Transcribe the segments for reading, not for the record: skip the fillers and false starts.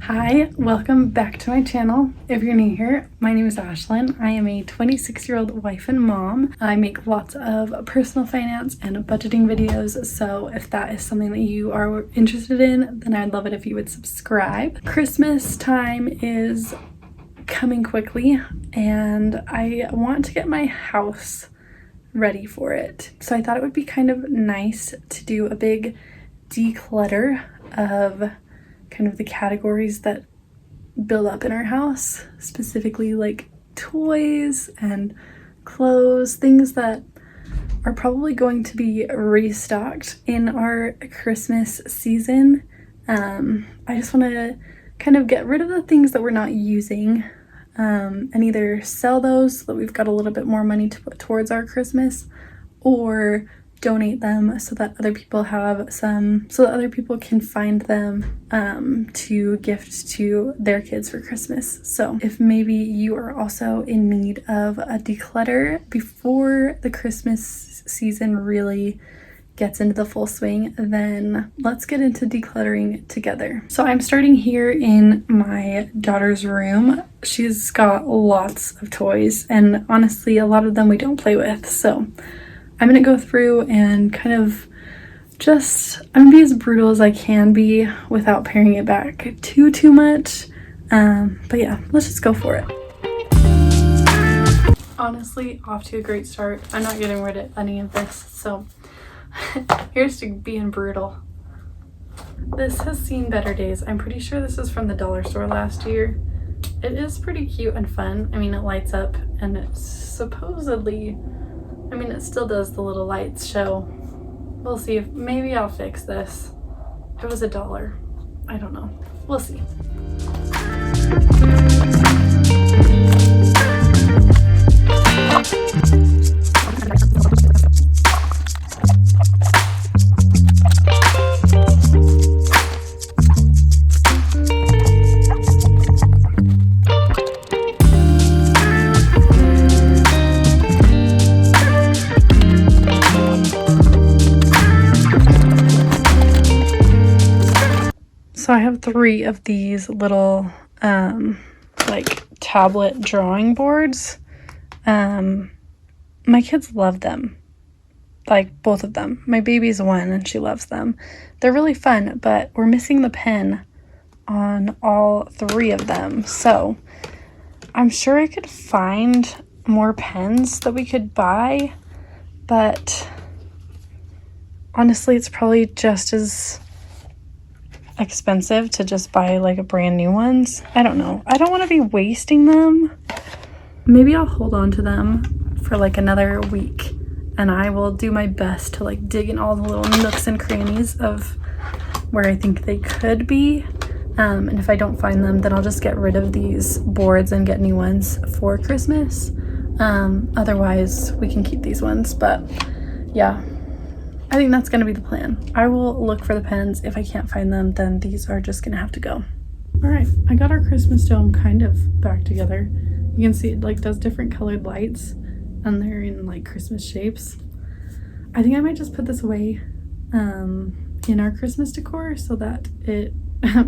Hi, welcome back to my channel. If you're new here, my name is Ashlyn. I am a 26-year-old wife and mom. I make lots of personal finance and budgeting videos, so if that is something that you are interested in, then I'd love it if you would subscribe. Christmas time is coming quickly, and I want to get my house ready for it. So I thought it would be kind of nice to do a big declutter of kind of the categories that build up in our house, specifically like toys and clothes, things that are probably going to be restocked in our Christmas season. I just want to kind of get rid of the things that we're not using, and either sell those so that we've got a little bit more money to put towards our Christmas, or donate them so that other people have some, so that other people can find them to gift to their kids for Christmas. So if maybe you are also in need of a declutter before the Christmas season really gets into the full swing, then let's get into decluttering together. So I'm starting here in my daughter's room. She's got lots of toys, and honestly a lot of them we don't play with, so I'm gonna go through and kind of I'm gonna be as brutal as I can be without paring it back too much. But yeah, let's just go for it. Honestly, off to a great start. I'm not getting rid of any of this, so here's to being brutal. This has seen better days. I'm pretty sure this is from the dollar store last year. It is pretty cute and fun. I mean, it lights up, and it's supposedly, I mean, it still does the little lights show. We'll see if maybe I'll fix this. It was $1. I don't know. We'll see. So I have 3 of these little like tablet drawing boards. My kids love them, like both of them. My baby's 1 and she loves them. They're really fun, but we're missing the pen on all 3 of them. So I'm sure I could find more pens that we could buy, but honestly it's probably just as expensive to just buy like a brand new ones. I don't know. I don't want to be wasting them. Maybe I'll hold on to them for like another week, and I will do my best to like dig in all the little nooks and crannies of where I think they could be. And if I don't find them, then I'll just get rid of these boards and get new ones for Christmas. Otherwise we can keep these ones, but yeah, I think that's going to be the plan. I will look for the pens. If I can't find them, then these are just going to have to go. All right, I got our Christmas dome kind of back together. You can see it like does different colored lights, and they're in like Christmas shapes. I think I might just put this away in our Christmas decor so that it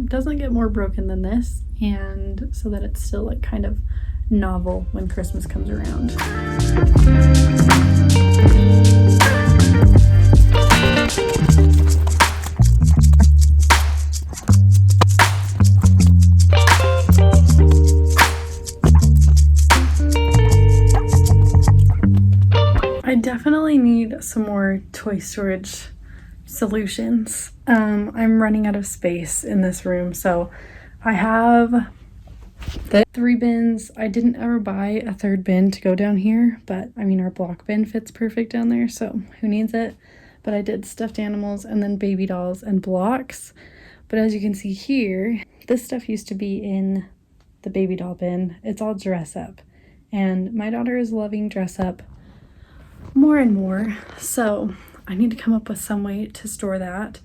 doesn't get more broken than this, and so that it's still like kind of novel when Christmas comes around. I definitely need some more toy storage solutions. I'm running out of space in this room, so I have the 3 bins. I didn't ever buy a 3rd bin to go down here, but I mean our block bin fits perfect down there, so who needs it? But I did stuffed animals and then baby dolls and blocks. But as you can see here, this stuff used to be in the baby doll bin. It's all dress up, and my daughter is loving dress up more and more, so I need to come up with some way to store that.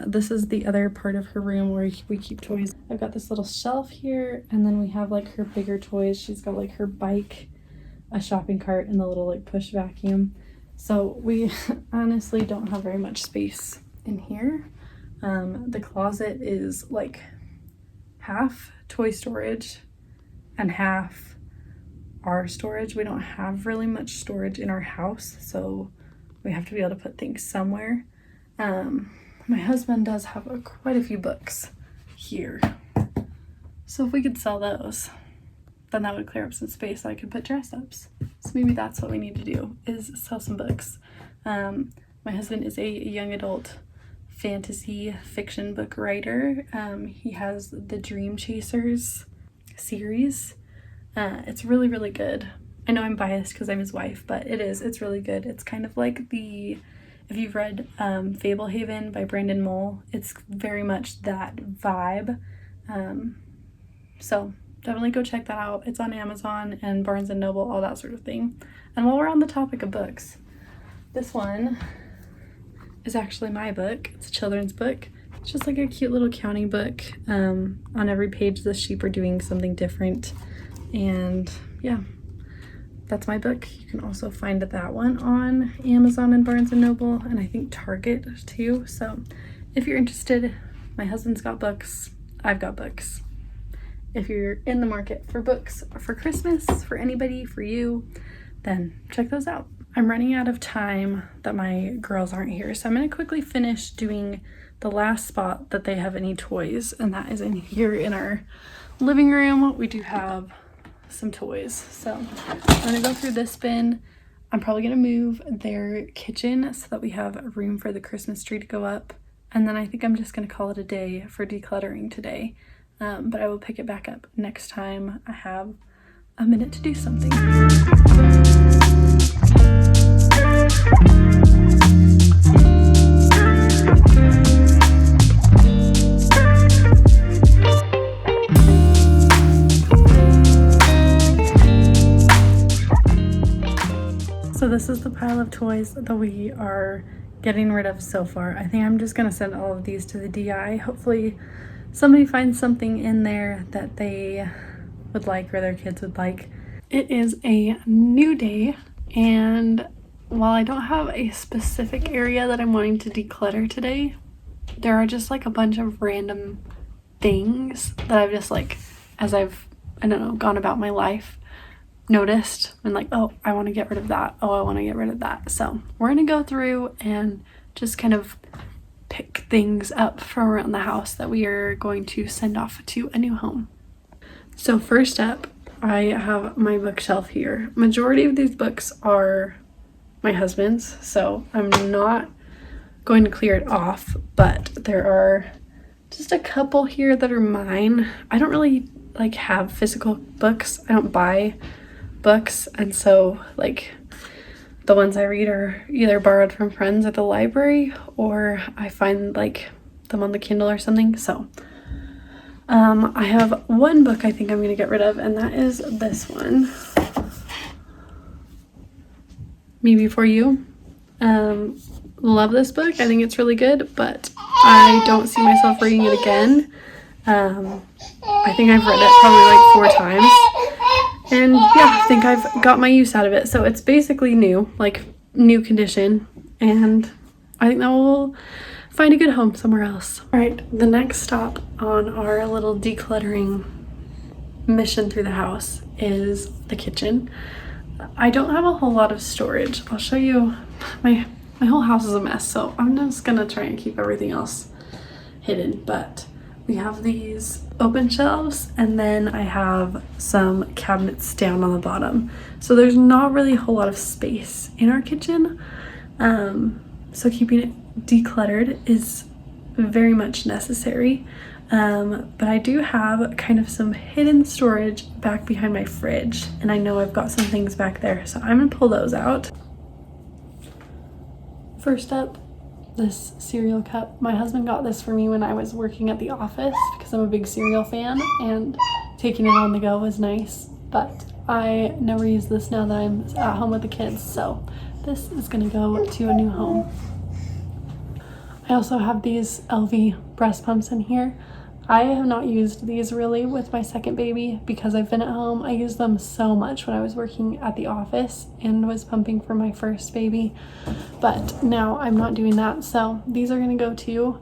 This is the other part of her room where we keep toys. I've got this little shelf here, and then we have like her bigger toys. She's got like her bike, a shopping cart, and the little like push vacuum. So we honestly don't have very much space in here. The closet is like half toy storage and half our storage. We don't have really much storage in our house, so we have to be able to put things somewhere. My husband does have quite a few books here, so if we could sell those, then that would clear up some space so I could put dress ups. So maybe that's what we need to do, is sell some books. My husband is a young adult fantasy fiction book writer. He has the Dreamchasers series. It's really, really good. I know I'm biased because I'm his wife, but it's really good. It's kind of like if you've read Fablehaven by Brandon Mull, it's very much that vibe. So definitely go check that out. It's on Amazon and Barnes & Noble, all that sort of thing. And while we're on the topic of books, this one is actually my book. It's a children's book. It's just like a cute little counting book. On every page, the sheep are doing something different. And yeah, that's my book. You can also find that one on Amazon and Barnes & Noble, and I think Target too. So if you're interested, my husband's got books, I've got books. If you're in the market for books for Christmas, for anybody, for you, then check those out. I'm running out of time that my girls aren't here, so I'm going to quickly finish doing the last spot that they have any toys, and that is in here in our living room. We do have some toys, so I'm going to go through this bin. I'm probably going to move their kitchen so that we have room for the Christmas tree to go up, and then I think I'm just going to call it a day for decluttering today, but I will pick it back up next time I have a minute to do something. So this is the pile of toys that we are getting rid of so far. I think I'm just gonna send all of these to the DI. Hopefully somebody finds something in there that they would like or their kids would like. It is a new day, and while I don't have a specific area that I'm wanting to declutter today, there are just like a bunch of random things that I've just like, as I've, I don't know, gone about my life, noticed and like, oh, I want to get rid of that. Oh, I want to get rid of that. So we're going to go through and just kind of pick things up from around the house that we are going to send off to a new home. So first up, I have my bookshelf here. Majority of these books are my husband's, so I'm not going to clear it off, but there are just a couple here that are mine. I don't really like have physical books. I don't buy books, and so like the ones I read are either borrowed from friends at the library or I find like them on the Kindle or something. So I have one book I think I'm gonna get rid of, and that is this one, Me Before You. Love this book. I think it's really good, but I don't see myself reading it again. I think I've read it probably like 4 times. And yeah, I think I've got my use out of it. So it's basically new, like new condition. And I think that will find a good home somewhere else. All right, the next stop on our little decluttering mission through the house is the kitchen. I don't have a whole lot of storage. I'll show you. My whole house is a mess, so I'm just gonna try and keep everything else hidden. But we have these open shelves, and then I have some cabinets down on the bottom. So there's not really a whole lot of space in our kitchen. So keeping it decluttered is very much necessary. But I do have kind of some hidden storage back behind my fridge, and I know I've got some things back there, so I'm gonna pull those out. First up, this cereal cup. My husband got this for me when I was working at the office because I'm a big cereal fan, and taking it on the go was nice, but I never use this now that I'm at home with the kids, so this is gonna go to a new home. I also have these LV breast pumps in here. I have not used these really with my second baby because I've been at home. I used them so much when I was working at the office and was pumping for my first baby, but now I'm not doing that, so these are gonna go too.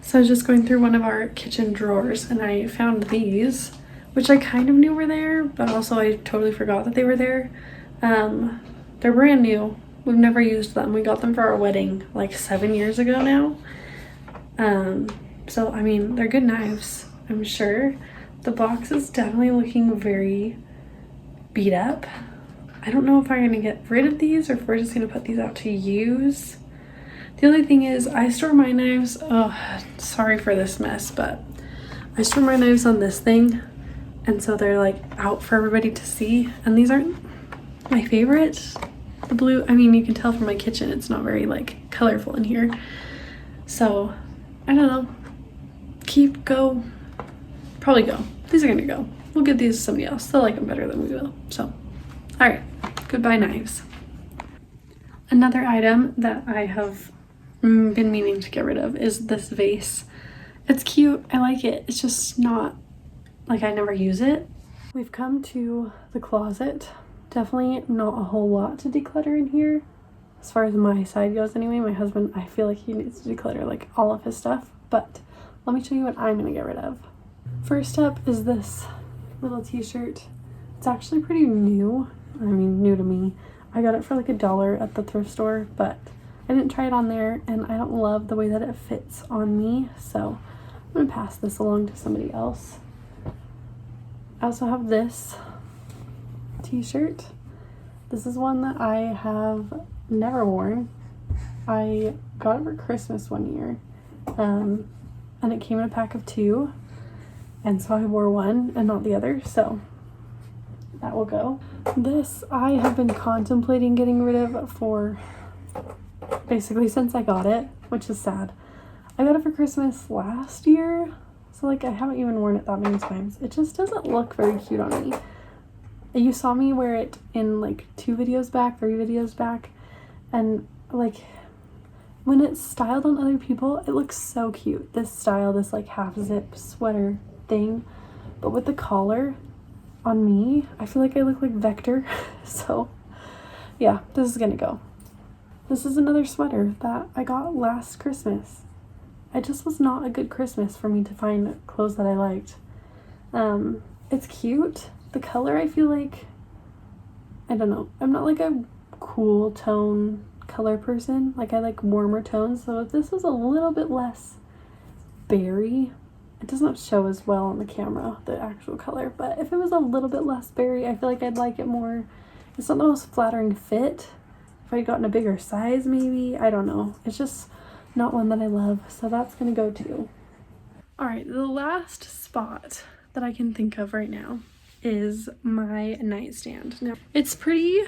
So I was just going through one of our kitchen drawers and I found these, which I kind of knew were there, but also I totally forgot that they were there. They're brand new. We've never used them. We got them for our wedding like 7 years ago now. So I mean, they're good knives, I'm sure. The box is definitely looking very beat up. I don't know if I'm gonna get rid of these or if we're just gonna put these out to use. The only thing is I store my knives, oh, sorry for this mess, but I store my knives on this thing, and so they're like out for everybody to see, and these aren't my favorite. The blue, I mean, you can tell from my kitchen, it's not very like colorful in here. So, I don't know, keep, go, probably go. These are gonna go. We'll give these to somebody else. They'll like them better than we will, so. All right, goodbye knives. Another item that I have been meaning to get rid of is this vase. It's cute, I like it. It's just not, like, I never use it. We've come to the closet. Definitely not a whole lot to declutter in here. As far as my side goes anyway, my husband, I feel like he needs to declutter like all of his stuff, but let me show you what I'm gonna get rid of. First up is this little t-shirt. It's actually pretty new. I mean, new to me. I got it for like $1 at the thrift store, but I didn't try it on there and I don't love the way that it fits on me, so I'm gonna pass this along to somebody else. I also have this t-shirt. This is one that I have never worn. I got it for Christmas one year, and it came in a pack of 2, and so I wore one and not the other, so that will go. This I have been contemplating getting rid of for basically since I got it, which is sad. I got it for Christmas last year, so like I haven't even worn it that many times. It just doesn't look very cute on me. You saw me wear it in like 2 videos back, 3 videos back, and like when it's styled on other people, it looks so cute. This style, this like half zip sweater thing, but with the collar on me, I feel like I look like Vector. So yeah, this is gonna go. This is another sweater that I got last Christmas. It just was not a good Christmas for me to find clothes that I liked. It's cute. The color, I feel like, I don't know, I'm not like a cool tone color person. Like I like warmer tones, so if this was a little bit less berry, it does not show as well on the camera, the actual color, but if it was a little bit less berry, I feel like I'd like it more. It's not the most flattering fit. If I'd gotten a bigger size maybe, I don't know. It's just not one that I love, so that's gonna go too. All right, the last spot that I can think of right now is my nightstand. Now, it's pretty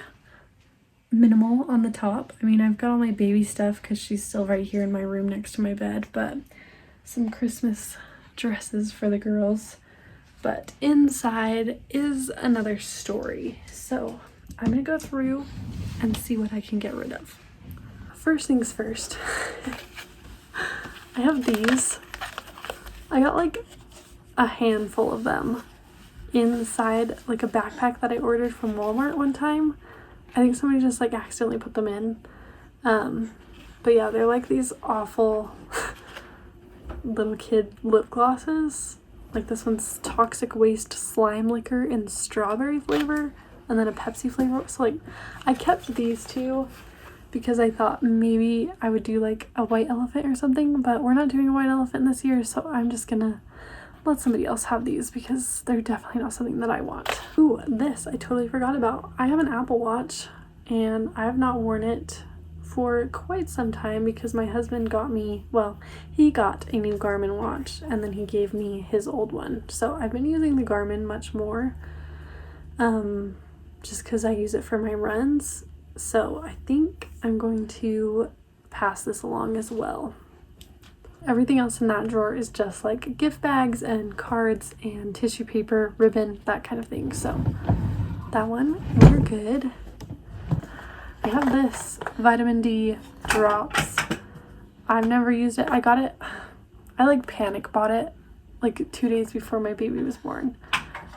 minimal on the top. I mean, I've got all my baby stuff because she's still right here in my room next to my bed, but some Christmas dresses for the girls. But inside is another story. So I'm gonna go through and see what I can get rid of. First things first, I have these. I got like a handful of them inside like a backpack that I ordered from Walmart one time. I think somebody just like accidentally put them in. But yeah, they're like these awful little kid lip glosses. Like this one's toxic waste slime liquor in strawberry flavor and then a Pepsi flavor. So like I kept these 2 because I thought maybe I would do like a white elephant or something, but we're not doing a white elephant this year, so I'm just gonna let somebody else have these because they're definitely not something that I want. Ooh, this I totally forgot about. I have an Apple Watch and I have not worn it for quite some time because my husband got me, well, he got a new Garmin watch and then he gave me his old one. So I've been using the Garmin much more just because I use it for my runs. So I think I'm going to pass this along as well. Everything else in that drawer is just like gift bags and cards and tissue paper, ribbon, that kind of thing. So that one, we're good. I have this vitamin D drops. I've never used it. I got it, I like panic bought it like 2 days before my baby was born.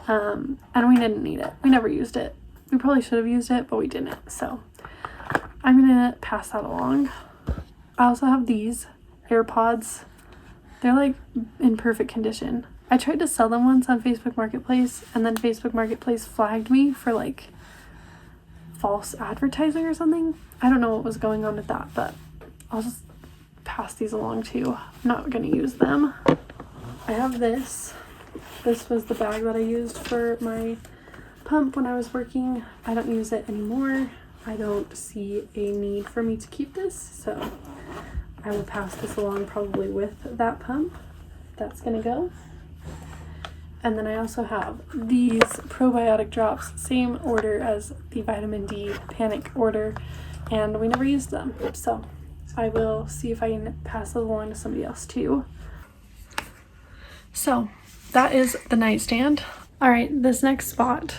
And we didn't need it. We never used it. We probably should have used it, but we didn't. So I'm gonna pass that along. I also have these AirPods. They're like in perfect condition. I tried to sell them once on Facebook Marketplace, and then Facebook Marketplace flagged me for like false advertising or something. I don't know what was going on with that, but I'll just pass these along too. I'm not gonna use them. I have this. This was the bag that I used for my pump when I was working. I don't use it anymore. I don't see a need for me to keep this, so I will pass this along probably with that pump. That's gonna go. And then I also have these probiotic drops, same order as the vitamin D panic order, and we never used them. So I will see if I can pass those along to somebody else too. So that is the nightstand. All right, this next spot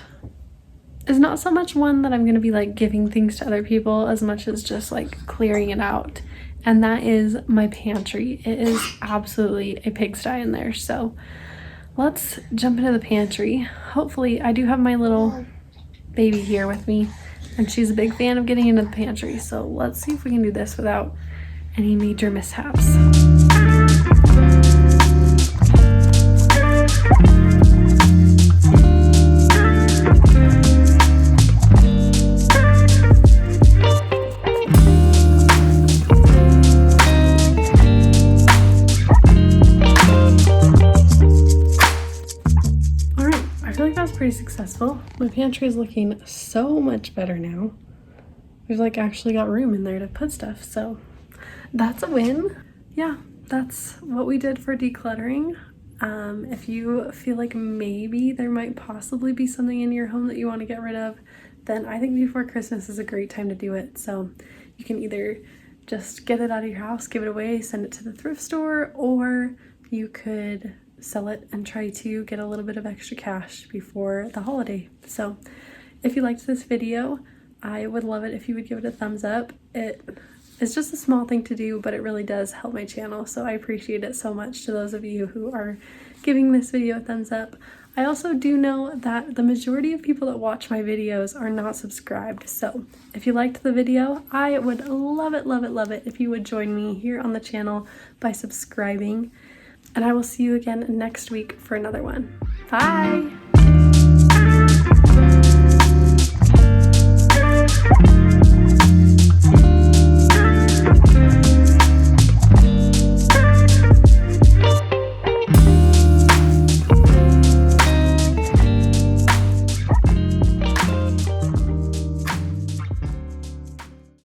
is not so much one that I'm gonna be like giving things to other people as much as just like clearing it out. And that is my pantry. It is absolutely a pigsty in there. So let's jump into the pantry. Hopefully, I do have my little baby here with me, and she's a big fan of getting into the pantry. So let's see if we can do this without any major mishaps. Pretty successful. My pantry is looking so much better now. We've like actually got room in there to put stuff, so that's a win. Yeah, that's what we did for decluttering. If you feel like maybe there might possibly be something in your home that you want to get rid of, then I think before Christmas is a great time to do it. So you can either just get it out of your house, give it away, send it to the thrift store, or you could sell it and try to get a little bit of extra cash before the holiday. So if you liked this video, I would love it if you would give it a thumbs up. It is just a small thing to do, but it really does help my channel, so I appreciate it so much to those of you who are giving this video a thumbs up. I also do know that the majority of people that watch my videos are not subscribed, so if you liked the video, I would love it, love it, love it if you would join me here on the channel by subscribing. And I will see you again next week for another one. Bye!